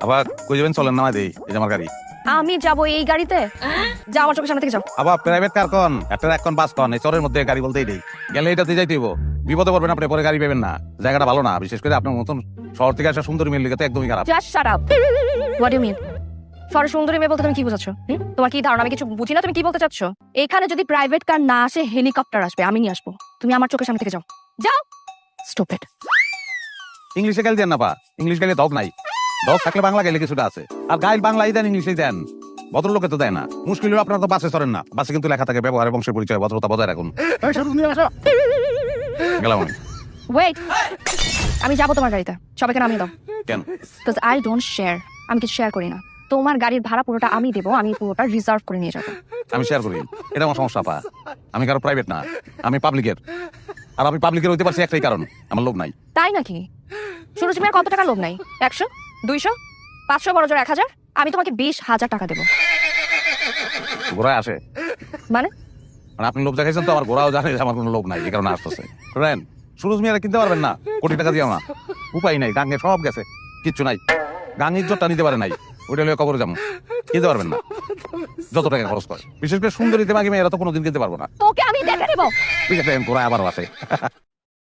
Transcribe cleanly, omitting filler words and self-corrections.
আবার কই যাবেন চলেন নামাই দেই, এই যে আমার গাড়ি। আমি যাবো এই গাড়িতে? যাও আমার চোখের সামনে থেকে যাও। আবার প্রাইভেট কার কন, একটা এক কন বাস কন, এই চরের মধ্যে গাড়ি বলতেই দেই। গেলে এটাতে যাইতে হইব, বিপদে পড়বেন আপনি, পরে গাড়ি পাবেন না। জায়গাটা ভালো না, বিশেষ করে আপনার মতন শহর থেকে আসা সুন্দরী মেয়ের লিগে তো একদমই খারাপ। Just shut up. What do mean? For সুন্দরী মেয়ে বলতে তুমি কি বোঝাচ্ছ? তোমার কি ধারণা আমি কিছু বুঝি না? তুমি কি বলতে চাচ্ছ? এখানে যদি প্রাইভেট কার না আসে, হেলিকপ্টার আসবে, আমি নিয়ে আসবো। তুমি আমার চোখের সামনে থেকে যাও, যাও। স্টুপিড। ইংলিশে গেলে দেন না পা, ইংলিশ গেলে দগ নাই। দগ থাকলে বাংলা গেলে কিছুটা আছে, আর গাইল বাংলাই দেন, ইংলিশেই দেন। ভদ্রলোকে তো দেয় না। মুশকিল হলো আপনারা তো বাসে চড়েন না, বাসে কিন্তু লেখা থাকে ব্যবহারে বংশের পরিচয়, ভদ্রতা বজায় রাখুন। গেলাম আমি। ওয়েট, আমি যাবো তোমার গাড়িতে, সবাইকে নামিয়ে দাও। কেন? বিকজ আই ডোন্ট শেয়ার, আমি কিছু শেয়ার করি না। তোমার গাড়ির ভাড়া পুরোটা আমি দেবো, আমি পুরোটা রিজার্ভ করে নিয়ে যাবো। আমি শেয়ার করি, এটা আমার সমস্যা পা। আমি কারো প্রাইভেট না, আমি পাবলিকের। আর আমি পাবলিকের হইতে পারছি একটাই কারণ, আমার লোক নাই। তাই নাকি? সুরজ মিয়ার কত টাকা লোভ নাই? 100, 200, 500, বড় জোর 1000? আমি তোমাকে 20,000 টাকা দেবো। ঘোড়ায় আসে মানে? মানে আপনি লোক দেখাইছেন তো, আমার ঘোড়াও জানে যে আমার কোনো লোক নাই, এই কারণে আসতেছে। শুনেন, সুরজ মিয়ারা কিনতে পারবেন না, কোটি টাকা দিয়ে আমার উপায় নাই। গাঙ্গে সব গেছে, কিচ্ছু নাই। গাং ইজ্জতটা নিতে পারে নাই, ওইটা লিয়ে কবরে যাবো। কিনতে পারবেন না, যত টাকা খরচ করে। বিশেষ করে সুন্দরীতে বাকি মেয়েরা তো কোনোদিন কিনতে পারবো না। তোকে আমি দেখে দেবো। ঠিক আছে, ঘোড়ায় আবারও আছে।